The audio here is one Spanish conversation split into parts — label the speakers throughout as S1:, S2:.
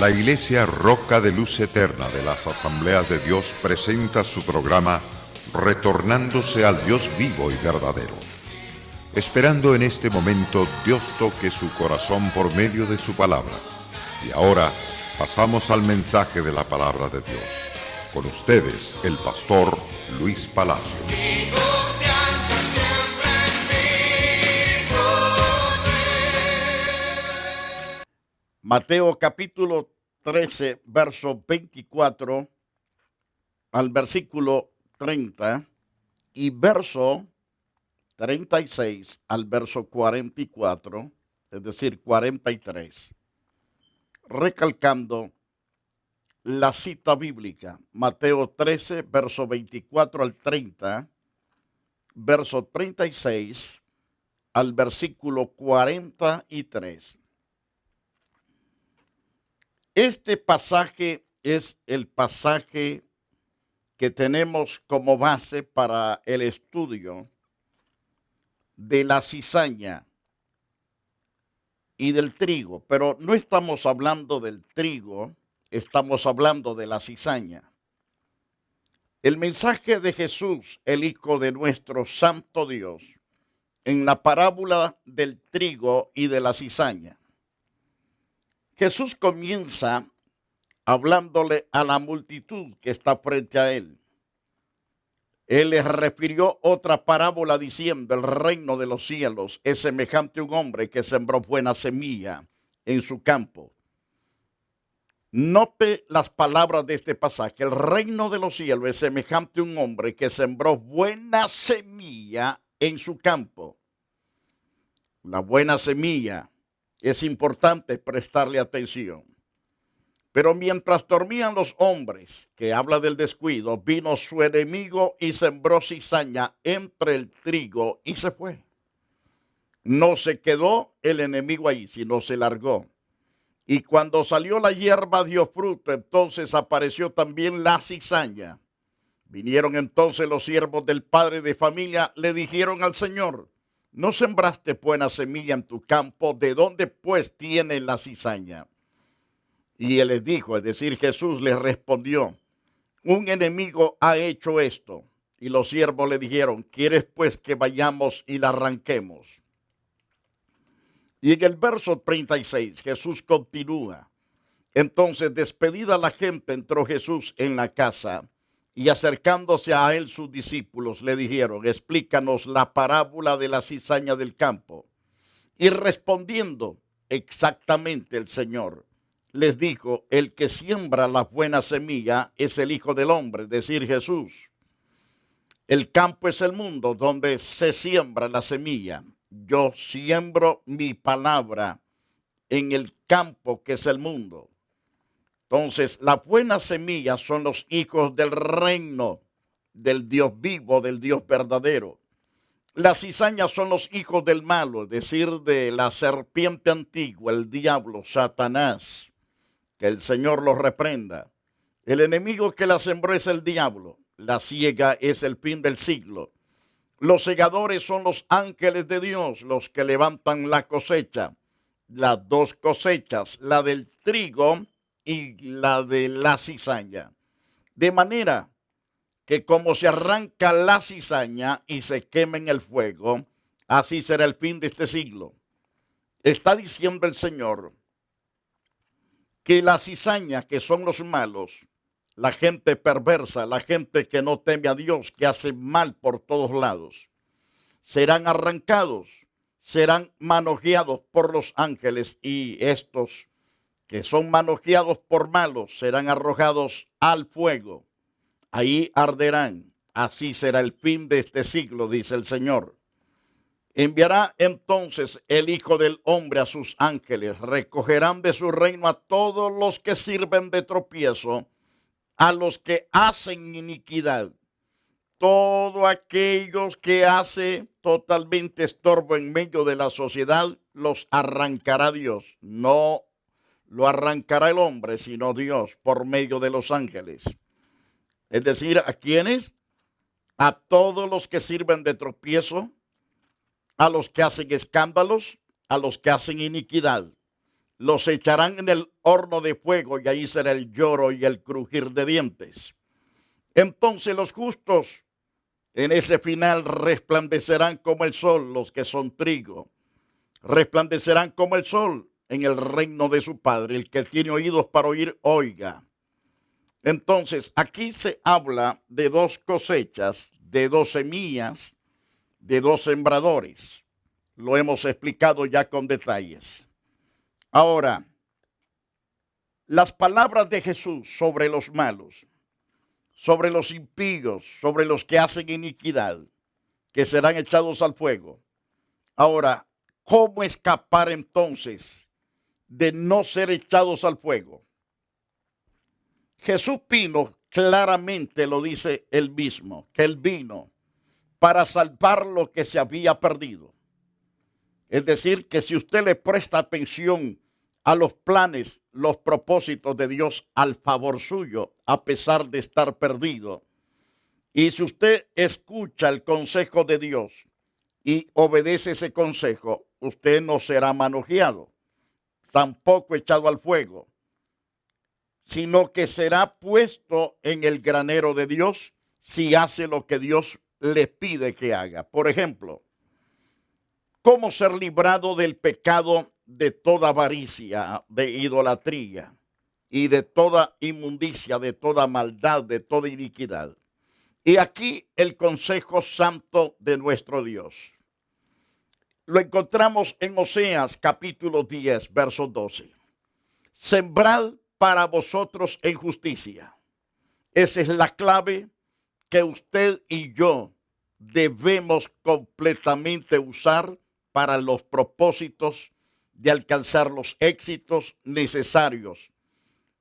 S1: La Iglesia Roca de Luz Eterna de las Asambleas de Dios presenta su programa Retornándose al Dios vivo y verdadero. Esperando en este momento Dios toque su corazón por medio de su palabra. Y ahora pasamos al mensaje de la palabra de Dios. Con ustedes, el pastor Luis Palacio.
S2: Mateo capítulo 13, verso 24 al versículo 30 y verso 36 al verso 44, es decir, 43. Recalcando la cita bíblica, Mateo 13, verso 24 al 30, verso 36 al versículo 43. Este pasaje es el pasaje que tenemos como base para el estudio de la cizaña y del trigo, pero no estamos hablando del trigo, estamos hablando de la cizaña. El mensaje de Jesús, el Hijo de nuestro Santo Dios, en la parábola del trigo y de la cizaña. Jesús comienza hablándole a la multitud que está frente a él. Él les refirió otra parábola diciendo: el reino de los cielos es semejante a un hombre que sembró buena semilla en su campo. Note las palabras de este pasaje. El reino de los cielos es semejante a un hombre que sembró buena semilla en su campo. La buena semilla es importante prestarle atención. Pero mientras dormían los hombres, que habla del descuido, vino su enemigo y sembró cizaña entre el trigo y se fue. No se quedó el enemigo ahí, sino se largó. Y cuando salió la hierba dio fruto, entonces apareció también la cizaña. Vinieron entonces los siervos del padre de familia, le dijeron al Señor: ¿no sembraste buena semilla en tu campo? ¿De dónde pues tiene la cizaña? Y él les dijo, es decir, Jesús les respondió: un enemigo ha hecho esto. Y los siervos le dijeron: ¿quieres pues que vayamos y la arranquemos? Y en el verso 36 Jesús continúa. Entonces, despedida la gente, entró Jesús en la casa, y acercándose a él sus discípulos le dijeron: explícanos la parábola de la cizaña del campo. Y respondiendo exactamente el Señor, les dijo: el que siembra la buena semilla es el Hijo del Hombre, es decir, Jesús. El campo es el mundo donde se siembra la semilla. Yo siembro mi palabra en el campo que es el mundo. Entonces, la buena semilla son los hijos del reino, del Dios vivo, del Dios verdadero. Las cizañas son los hijos del malo, es decir, de la serpiente antigua, el diablo, Satanás. Que el Señor los reprenda. El enemigo que la sembró es el diablo. La siega es el fin del siglo. Los segadores son los ángeles de Dios, los que levantan la cosecha. Las dos cosechas, la del trigo y la de la cizaña. De manera que como se arranca la cizaña y se quema en el fuego, así será el fin de este siglo. Está diciendo el Señor que la cizaña, que son los malos, la gente perversa, la gente que no teme a Dios, que hace mal por todos lados, serán arrancados, serán manojeados por los ángeles, y estos que son manojeados por malos serán arrojados al fuego. Ahí arderán. Así será el fin de este siglo, dice el Señor. Enviará entonces el Hijo del Hombre a sus ángeles, recogerán de su reino a todos los que sirven de tropiezo, a los que hacen iniquidad. Todos aquellos que hacen totalmente estorbo en medio de la sociedad, los arrancará Dios. No lo arrancará el hombre, sino Dios por medio de los ángeles. Es decir, ¿a quiénes? A todos los que sirven de tropiezo, a los que hacen escándalos, a los que hacen iniquidad. los echarán en el horno de fuego y ahí será el lloro y el crujir de dientes. Entonces los justos en ese final resplandecerán como el sol, los que son trigo. Resplandecerán como el sol en el reino de su Padre. El que tiene oídos para oír, oiga. Entonces, aquí se habla de dos cosechas, de dos semillas, de dos sembradores. Lo hemos explicado ya con detalles. Ahora, las palabras de Jesús sobre los malos, sobre los impíos, sobre los que hacen iniquidad, que serán echados al fuego. Ahora, ¿cómo escapar entonces de no ser echados al fuego? Jesús vino, claramente lo dice él mismo, que él vino para salvar lo que se había perdido. Es decir, que si usted le presta atención a los planes, los propósitos de Dios al favor suyo, a pesar de estar perdido, y si usted escucha el consejo de Dios y obedece ese consejo, usted no será manojeado, tampoco echado al fuego, sino que será puesto en el granero de Dios si hace lo que Dios le pide que haga. Por ejemplo, ¿cómo ser librado del pecado de toda avaricia, de idolatría y de toda inmundicia, de toda maldad, de toda iniquidad? Y aquí el consejo santo de nuestro Dios. Lo encontramos en Oseas capítulo 10, verso 12. Sembrad para vosotros en justicia. Esa es la clave que usted y yo debemos completamente usar para los propósitos de alcanzar los éxitos necesarios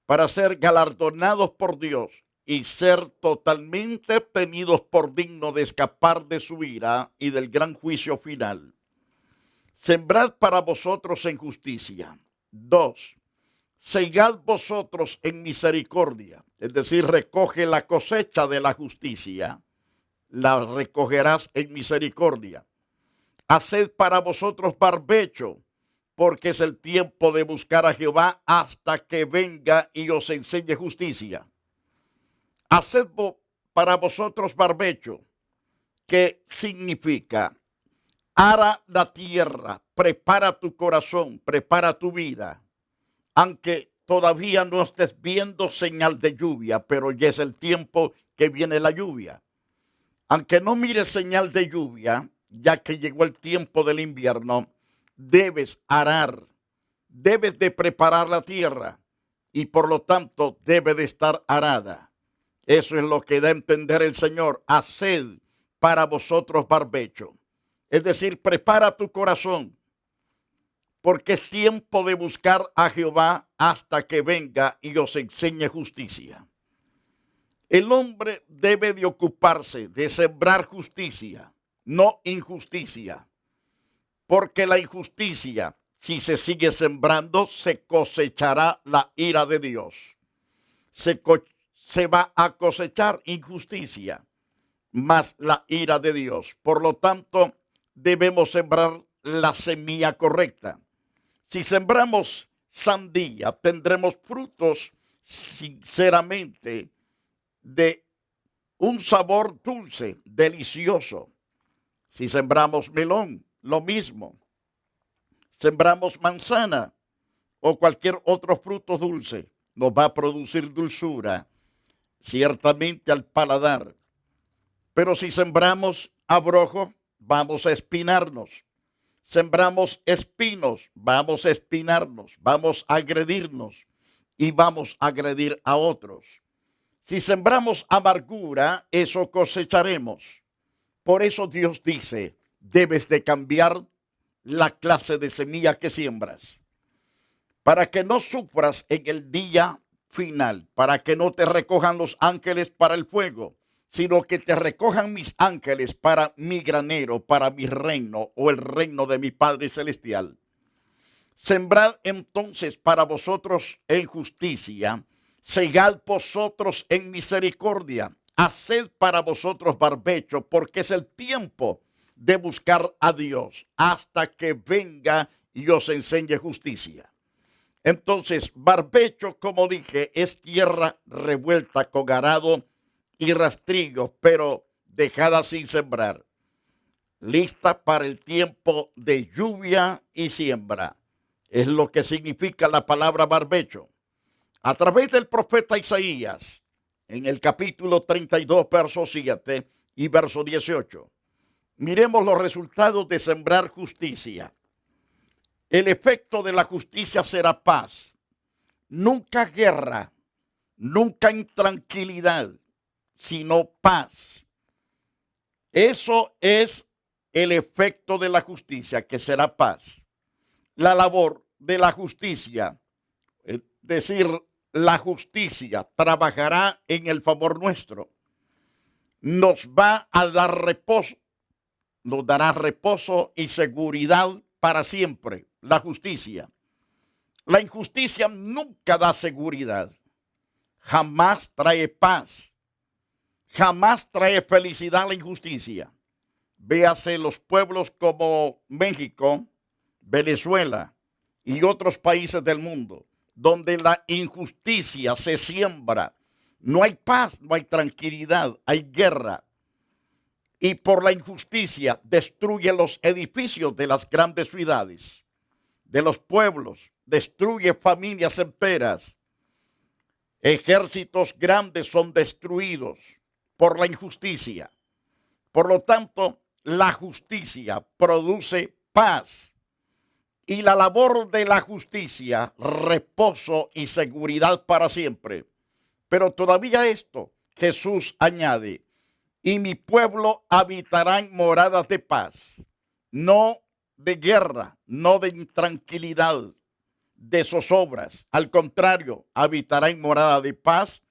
S2: para ser galardonados por Dios y ser totalmente tenidos por digno de escapar de su ira y del gran juicio final. Sembrad para vosotros en justicia. 2. Segad vosotros en misericordia, es decir, recoge la cosecha de la justicia, la recogerás en misericordia. Haced para vosotros barbecho, porque es el tiempo de buscar a Jehová hasta que venga y os enseñe justicia. Haced para vosotros barbecho, que significa ara la tierra, prepara tu corazón, prepara tu vida. Aunque todavía no estés viendo señal de lluvia, pero ya es el tiempo que viene la lluvia. Aunque no mires señal de lluvia, ya que llegó el tiempo del invierno, debes arar, debes de preparar la tierra y por lo tanto debe de estar arada. Eso es lo que da a entender el Señor. Haced para vosotros barbecho. Es decir, prepara tu corazón, porque es tiempo de buscar a Jehová hasta que venga y os enseñe justicia. El hombre debe de ocuparse de sembrar justicia, no injusticia, porque la injusticia, si se sigue sembrando, se cosechará la ira de Dios. Se va a cosechar injusticia, más la ira de Dios. Por lo tanto, debemos sembrar la semilla correcta. Si sembramos sandía, tendremos frutos sinceramente de un sabor dulce, delicioso. Si sembramos melón, lo mismo. Sembramos manzana o cualquier otro fruto dulce, nos va a producir dulzura, ciertamente al paladar. Pero si sembramos abrojo, vamos a espinarnos. Sembramos espinos, vamos a espinarnos, vamos a agredirnos y vamos a agredir a otros. Si sembramos amargura, eso cosecharemos. Por eso Dios dice, debes de cambiar la clase de semilla que siembras, para que no sufras en el día final, para que no te recojan los ángeles para el fuego, sino que te recojan mis ángeles para mi granero, para mi reino o el reino de mi Padre Celestial. Sembrad entonces para vosotros en justicia, segad vosotros en misericordia, haced para vosotros barbecho, porque es el tiempo de buscar a Dios hasta que venga y os enseñe justicia. Entonces, barbecho, como dije, es tierra revuelta con arado y rastrillo, pero dejada sin sembrar, lista para el tiempo de lluvia y siembra. Es lo que significa la palabra barbecho. A través del profeta Isaías, en el capítulo 32, verso 7 y verso 18, miremos los resultados de sembrar justicia. El efecto de la justicia será paz, nunca guerra, nunca intranquilidad, sino paz. Eso es el efecto de la justicia, que será paz. La labor de la justicia, es decir, la justicia trabajará en el favor nuestro. Nos va a dar reposo, nos dará reposo y seguridad para siempre. La justicia. La injusticia nunca da seguridad. Jamás trae paz. Jamás trae felicidad la injusticia. Véase los pueblos como México, Venezuela y otros países del mundo, donde la injusticia se siembra. No hay paz, no hay tranquilidad, hay guerra. Y por la injusticia destruye los edificios de las grandes ciudades, de los pueblos, destruye familias enteras. Ejércitos grandes son destruidos por la injusticia. Por lo tanto, la justicia produce paz. Y la labor de la justicia, reposo y seguridad para siempre. Pero todavía esto, Jesús añade, y mi pueblo habitará en moradas de paz, no de guerra, no de intranquilidad, de zozobras. Al contrario, habitará en morada de paz,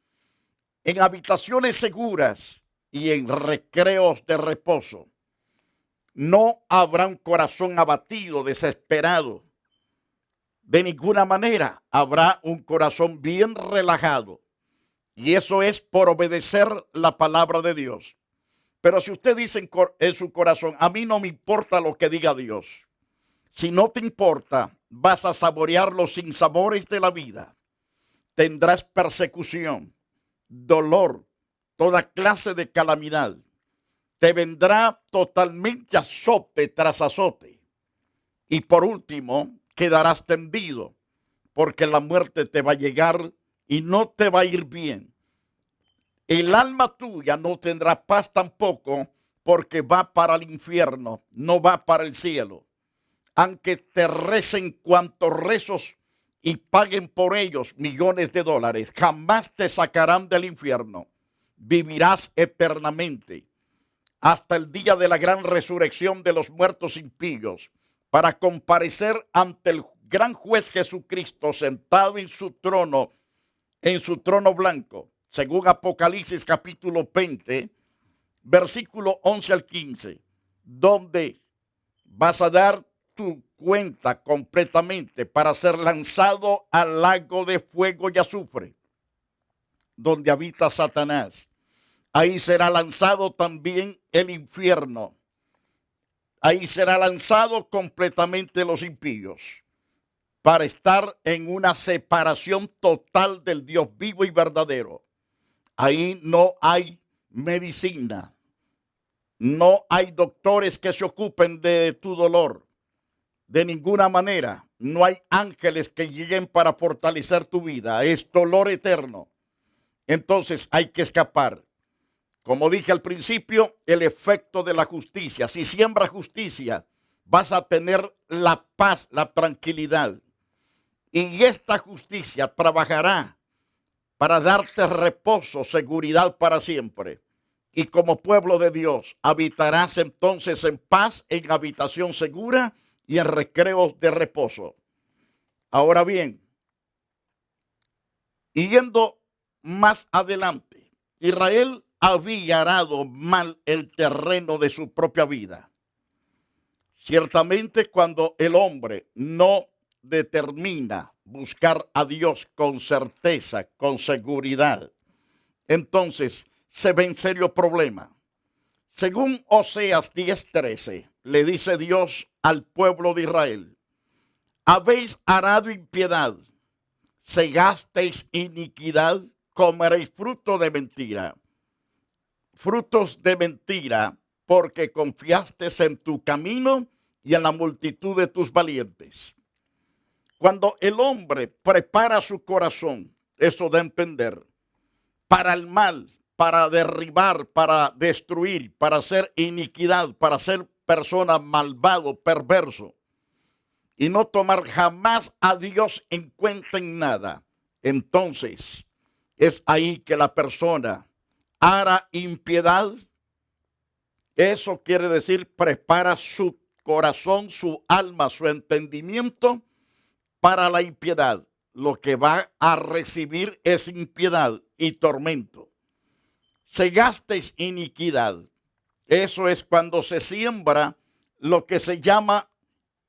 S2: en habitaciones seguras y en recreos de reposo. No habrá un corazón abatido, desesperado. De ninguna manera habrá un corazón bien relajado. Y eso es por obedecer la palabra de Dios. Pero si usted dice en su corazón, a mí no me importa lo que diga Dios. Si no te importa, vas a saborear los sinsabores de la vida. Tendrás persecución, dolor, toda clase de calamidad. Te vendrá totalmente azote tras azote. Y por último, quedarás tendido, porque la muerte te va a llegar y no te va a ir bien. El alma tuya no tendrá paz tampoco, porque va para el infierno, no va para el cielo. Aunque te recen cuantos rezos y paguen por ellos millones de dólares, jamás te sacarán del infierno. Vivirás eternamente hasta el día de la gran resurrección de los muertos impíos, para comparecer ante el gran juez Jesucristo sentado en su trono blanco, según Apocalipsis capítulo 20, versículo 11 al 15, donde vas a dar tu cuenta completamente para ser lanzado al lago de fuego y azufre, donde habita Satanás. Ahí será lanzado también el infierno. Ahí será lanzado completamente los impíos, para estar en una separación total del Dios vivo y verdadero. Ahí no hay medicina, no hay doctores que se ocupen de tu dolor. De ninguna manera, no hay ángeles que lleguen para fortalecer tu vida. Es dolor eterno. Entonces hay que escapar. Como dije al principio, el efecto de la justicia. Si siembras justicia, vas a tener la paz, la tranquilidad. Y esta justicia trabajará para darte reposo, seguridad para siempre. Y como pueblo de Dios, habitarás entonces en paz, en habitación segura y en recreos de reposo. Ahora bien, yendo más adelante, Israel había arado mal el terreno de su propia vida. Ciertamente, cuando el hombre no determina buscar a Dios con certeza, con seguridad, entonces se ve en serio problema. Según Oseas 10:13, le dice Dios al pueblo de Israel: habéis arado impiedad, segasteis iniquidad, comeréis fruto de mentira. Frutos de mentira, porque confiaste en tu camino y en la multitud de tus valientes. Cuando el hombre prepara su corazón, eso da a entender, para el mal, para derribar, para destruir, para hacer iniquidad, para ser persona malvado, perverso, y no tomar jamás a Dios en cuenta en nada, entonces es ahí que la persona hará impiedad. Eso quiere decir prepara su corazón, su alma, su entendimiento para la impiedad. Lo que va a recibir es impiedad y tormento. Segasteis iniquidad. Eso es cuando se siembra lo que se llama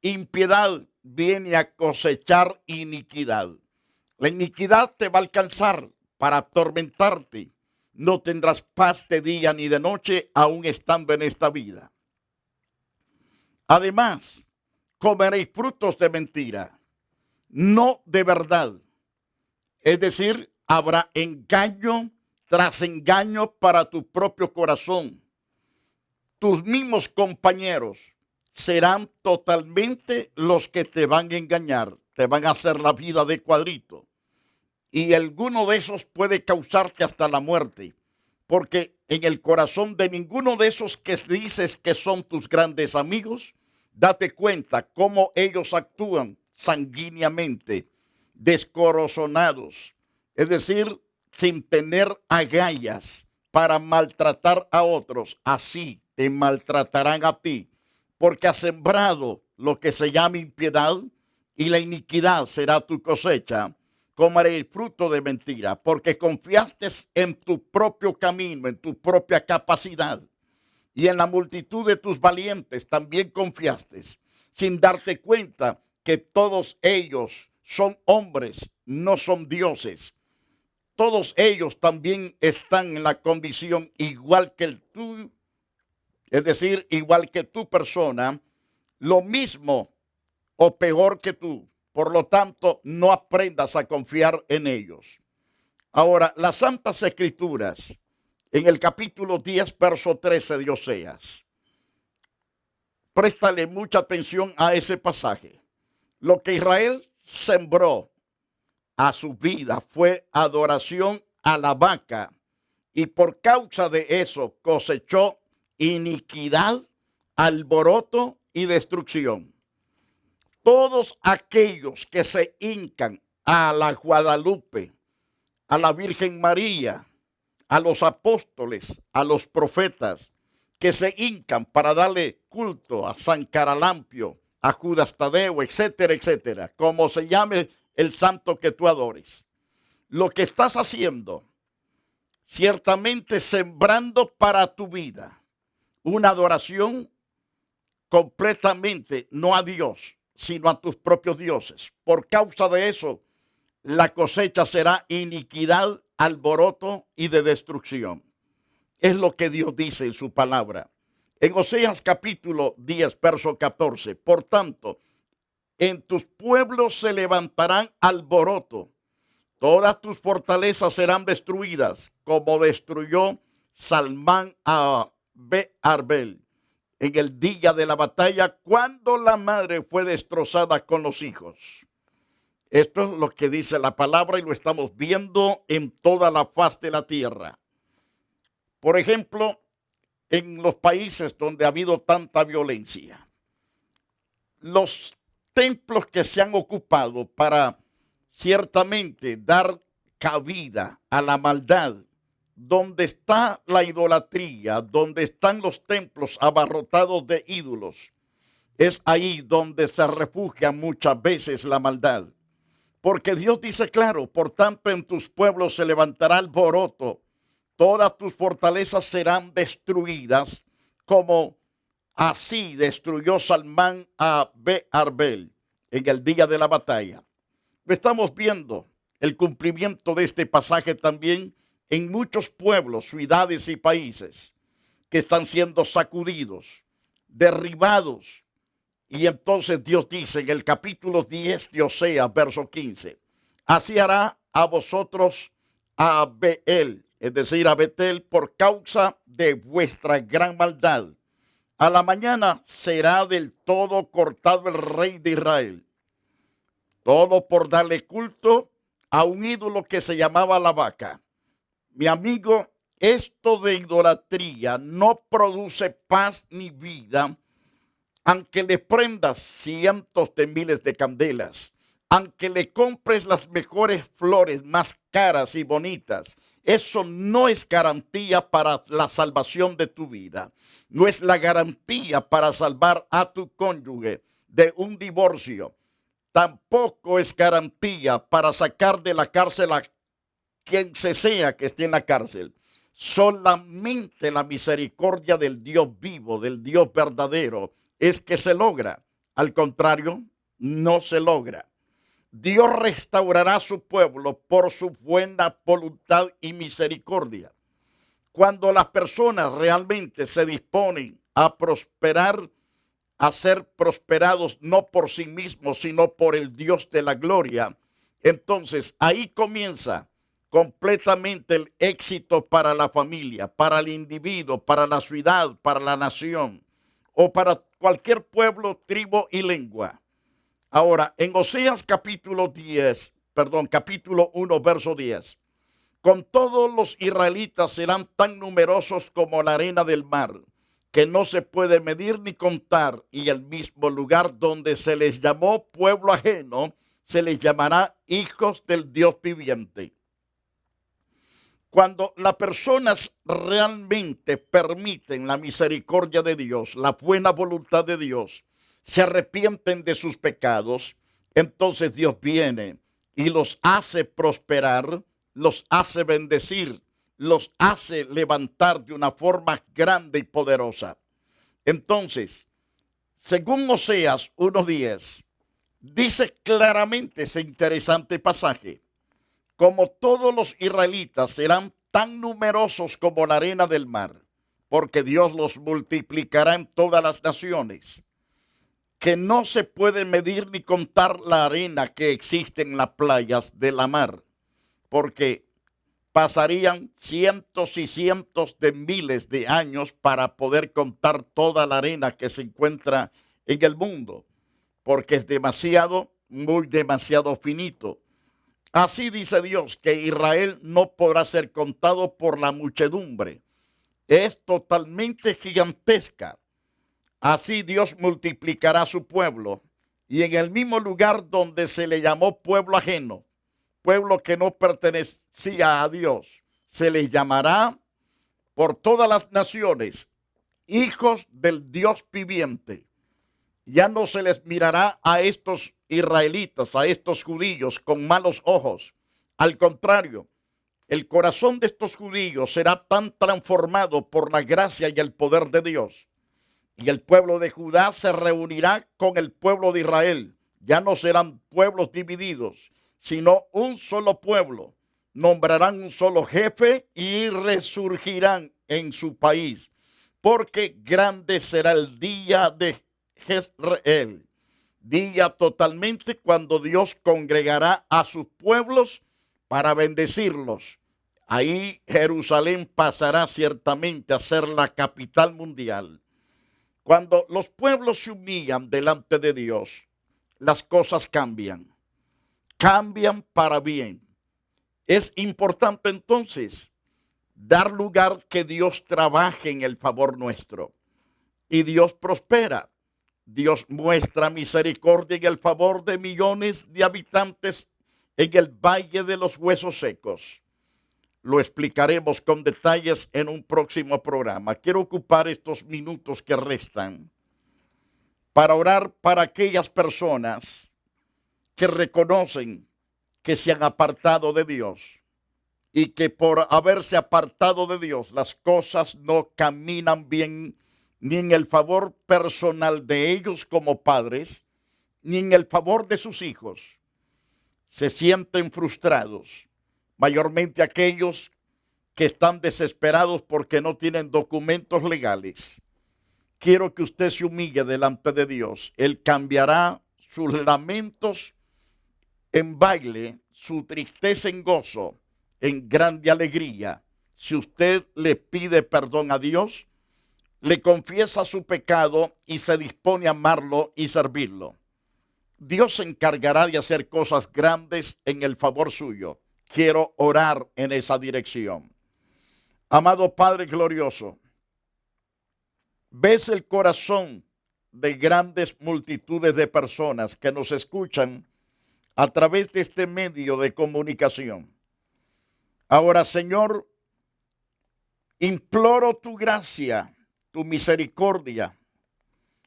S2: impiedad, viene a cosechar iniquidad. La iniquidad te va a alcanzar para atormentarte. No tendrás paz de día ni de noche, aún estando en esta vida. Además, comeréis frutos de mentira, no de verdad. Es decir, habrá engaño tras engaño para tu propio corazón. Tus mismos compañeros serán totalmente los que te van a engañar, te van a hacer la vida de cuadrito. Y alguno de esos puede causarte hasta la muerte, porque en el corazón de ninguno de esos que dices que son tus grandes amigos, date cuenta cómo ellos actúan sanguíneamente, descorazonados, es decir, sin tener agallas para maltratar a otros. Así te maltratarán a ti, porque has sembrado lo que se llama impiedad, y la iniquidad será tu cosecha. Comeréis fruto de mentira, porque confiaste en tu propio camino, en tu propia capacidad, y en la multitud de tus valientes también confiaste, sin darte cuenta que todos ellos son hombres, no son dioses. Todos ellos también están en la condición igual que tú, es decir, igual que tu persona, lo mismo o peor que tú. Por lo tanto, no aprendas a confiar en ellos. Ahora, las Santas Escrituras, en el capítulo 10, verso 13 de Oseas, préstale mucha atención a ese pasaje. Lo que Israel sembró a su vida fue adoración a la vaca, y por causa de eso cosechó iniquidad, alboroto y destrucción. Todos aquellos que se hincan a la Guadalupe, a la Virgen María, a los apóstoles, a los profetas, que se hincan para darle culto a San Caralampio, a Judas Tadeo, etcétera, etcétera, como se llame el santo que tú adores. Lo que estás haciendo, ciertamente sembrando para tu vida una adoración completamente no a Dios, sino a tus propios dioses. Por causa de eso, la cosecha será iniquidad, alboroto y de destrucción. Es lo que Dios dice en su palabra. En Oseas capítulo 10, verso 14. Por tanto, en tus pueblos se levantarán alboroto. Todas tus fortalezas serán destruidas, como destruyó Salmán a Bearbel en el día de la batalla, cuando la madre fue destrozada con los hijos. Esto es lo que dice la palabra y lo estamos viendo en toda la faz de la tierra. Por ejemplo, en los países donde ha habido tanta violencia, los templos que se han ocupado para ciertamente dar cabida a la maldad, donde está la idolatría, donde están los templos abarrotados de ídolos, es ahí donde se refugia muchas veces la maldad. Porque Dios dice claro, por tanto en tus pueblos se levantará alboroto, todas tus fortalezas serán destruidas, como así destruyó Salmán a Bearbel en el día de la batalla. Estamos viendo el cumplimiento de este pasaje también en muchos pueblos, ciudades y países que están siendo sacudidos, derribados. Y entonces Dios dice en el capítulo 10 de Oseas, verso 15, así hará a vosotros a Beel, es decir, a Betel, por causa de vuestra gran maldad. A la mañana será del todo cortado el rey de Israel. Todo por darle culto a un ídolo que se llamaba la vaca. Mi amigo, esto de idolatría no produce paz ni vida, aunque le prendas cientos de miles de candelas, aunque le compres las mejores flores más caras y bonitas. Eso no es garantía para la salvación de tu vida. No es la garantía para salvar a tu cónyuge de un divorcio. Tampoco es garantía para sacar de la cárcel a quien se sea que esté en la cárcel. Solamente la misericordia del Dios vivo, del Dios verdadero, es que se logra. Al contrario, no se logra. Dios restaurará a su pueblo por su buena voluntad y misericordia. Cuando las personas realmente se disponen a prosperar, a ser prosperados no por sí mismos, sino por el Dios de la gloria, entonces ahí comienza completamente el éxito para la familia, para el individuo, para la ciudad, para la nación o para cualquier pueblo, tribu y lengua. Ahora, en Oseas capítulo 1, verso 10, con todos los israelitas serán tan numerosos como la arena del mar, que no se puede medir ni contar, y el mismo lugar donde se les llamó pueblo ajeno, se les llamará hijos del Dios viviente. Cuando las personas realmente permiten la misericordia de Dios, la buena voluntad de Dios, se arrepienten de sus pecados, entonces Dios viene y los hace prosperar, los hace bendecir, los hace levantar de una forma grande y poderosa. Entonces, según Oseas 1:10, dice claramente ese interesante pasaje: como todos los israelitas serán tan numerosos como la arena del mar, porque Dios los multiplicará en todas las naciones, que no se puede medir ni contar la arena que existe en las playas de la mar, porque pasarían cientos y cientos de miles de años para poder contar toda la arena que se encuentra en el mundo, porque es demasiado, muy demasiado finito. Así dice Dios que Israel no podrá ser contado por la muchedumbre. Es totalmente gigantesca. Así Dios multiplicará a su pueblo, y en el mismo lugar donde se le llamó pueblo ajeno, pueblo que no pertenecía a Dios, se les llamará por todas las naciones hijos del Dios viviente. Ya no se les mirará a estos israelitas, a estos judíos con malos ojos. Al contrario, el corazón de estos judíos será tan transformado por la gracia y el poder de Dios. Y el pueblo de Judá se reunirá con el pueblo de Israel. Ya no serán pueblos divididos, sino un solo pueblo. Nombrarán un solo jefe y resurgirán en su país, porque grande será el día de Jezreel, día totalmente cuando Dios congregará a sus pueblos para bendecirlos. Ahí Jerusalén pasará ciertamente a ser la capital mundial. Cuando los pueblos se humillan delante de Dios, las cosas cambian. Cambian para bien. Es importante entonces dar lugar que Dios trabaje en el favor nuestro. Y Dios prospera. Dios muestra misericordia en el favor de millones de habitantes en el Valle de los Huesos Secos. Lo explicaremos con detalles en un próximo programa. Quiero ocupar estos minutos que restan para orar para aquellas personas que reconocen que se han apartado de Dios y que por haberse apartado de Dios las cosas no caminan bien, ni en el favor personal de ellos como padres, ni en el favor de sus hijos. Se sienten frustrados, mayormente aquellos que están desesperados porque no tienen documentos legales. Quiero que usted se humille delante de Dios. Él cambiará sus lamentos en baile, su tristeza en gozo, en grande alegría. Si usted le pide perdón a Dios, le confiesa su pecado y se dispone a amarlo y servirlo, Dios se encargará de hacer cosas grandes en el favor suyo. Quiero orar en esa dirección. Amado Padre glorioso, ves el corazón de grandes multitudes de personas que nos escuchan a través de este medio de comunicación. Ahora, Señor, imploro tu gracia, tu misericordia,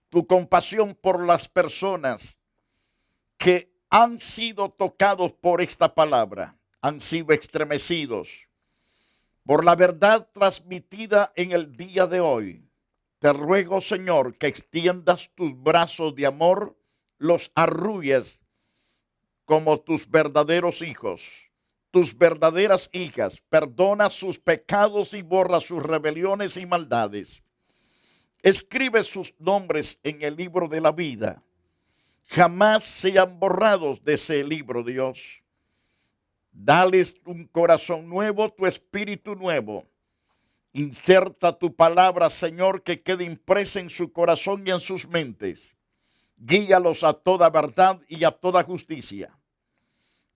S2: tu compasión por las personas que han sido tocados por esta palabra, han sido estremecidos por la verdad transmitida en el día de hoy. Te ruego, Señor, que extiendas tus brazos de amor, los arrulles como tus verdaderos hijos, tus verdaderas hijas. Perdona sus pecados y borra sus rebeliones y maldades. Escribe sus nombres en el libro de la vida. Jamás sean borrados de ese libro, Dios. Dales un corazón nuevo, tu espíritu nuevo. Inserta tu palabra, Señor, que quede impresa en su corazón y en sus mentes. Guíalos a toda verdad y a toda justicia.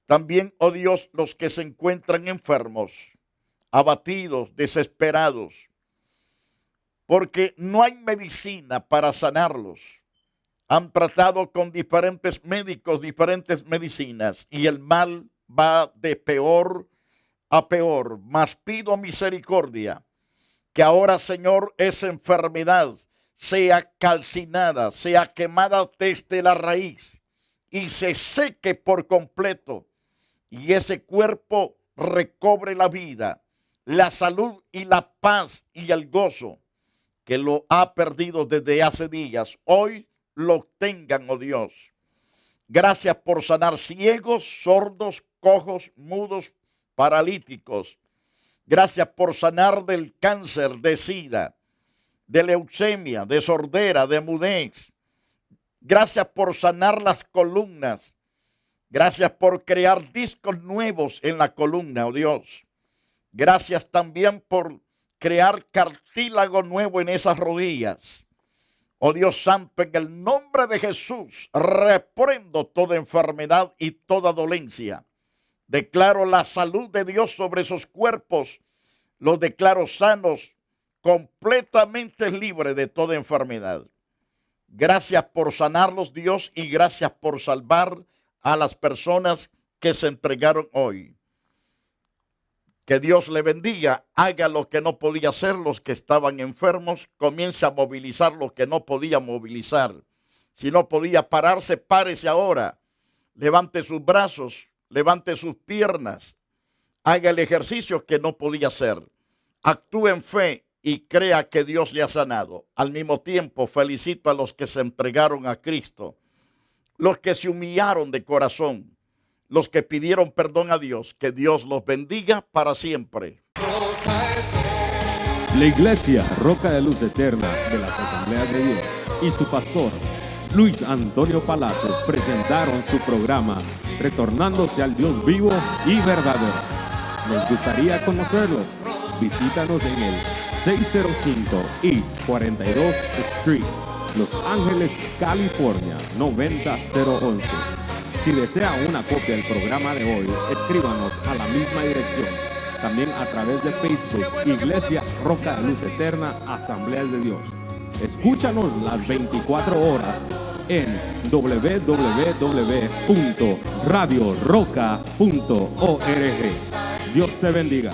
S2: También, oh Dios, los que se encuentran enfermos, abatidos, desesperados, porque no hay medicina para sanarlos. Han tratado con diferentes médicos, diferentes medicinas, y el mal va de peor a peor. Mas pido misericordia, que ahora, Señor, esa enfermedad sea calcinada, sea quemada desde la raíz y se seque por completo, y ese cuerpo recobre la vida, la salud y la paz y el gozo que lo ha perdido desde hace días. Hoy lo obtengan, oh Dios. Gracias por sanar ciegos, sordos, cojos, mudos, paralíticos. Gracias por sanar del cáncer, de sida, de leucemia, de sordera, de mudez. Gracias por sanar las columnas. Gracias por crear discos nuevos en la columna, oh Dios. Gracias también por crear cartílago nuevo en esas rodillas. Oh Dios santo, en el nombre de Jesús, reprendo toda enfermedad y toda dolencia. Declaro la salud de Dios sobre esos cuerpos. Los declaro sanos, completamente libres de toda enfermedad. Gracias por sanarlos, Dios, y gracias por salvar a las personas que se entregaron hoy. Que Dios le bendiga, haga lo que no podía hacer los que estaban enfermos, comience a movilizar lo que no podía movilizar. Si no podía pararse, párese ahora. Levante sus brazos, levante sus piernas, haga el ejercicio que no podía hacer. Actúe en fe y crea que Dios le ha sanado. Al mismo tiempo, felicito a los que se entregaron a Cristo, los que se humillaron de corazón, los que pidieron perdón a Dios. Que Dios los bendiga para siempre.
S3: La Iglesia Roca de Luz Eterna de las Asambleas de Dios y su pastor Luis Antonio Palacio presentaron su programa Retornándose al Dios vivo y verdadero. Nos gustaría conocerlos. Visítanos en el 605 East 42 Street, Los Ángeles, California 90011. Si desea una copia del programa de hoy, escríbanos a la misma dirección. También a través de Facebook, Iglesia Roca de Luz Eterna, Asambleas de Dios. Escúchanos las 24 horas en www.radioroca.org. Dios te bendiga.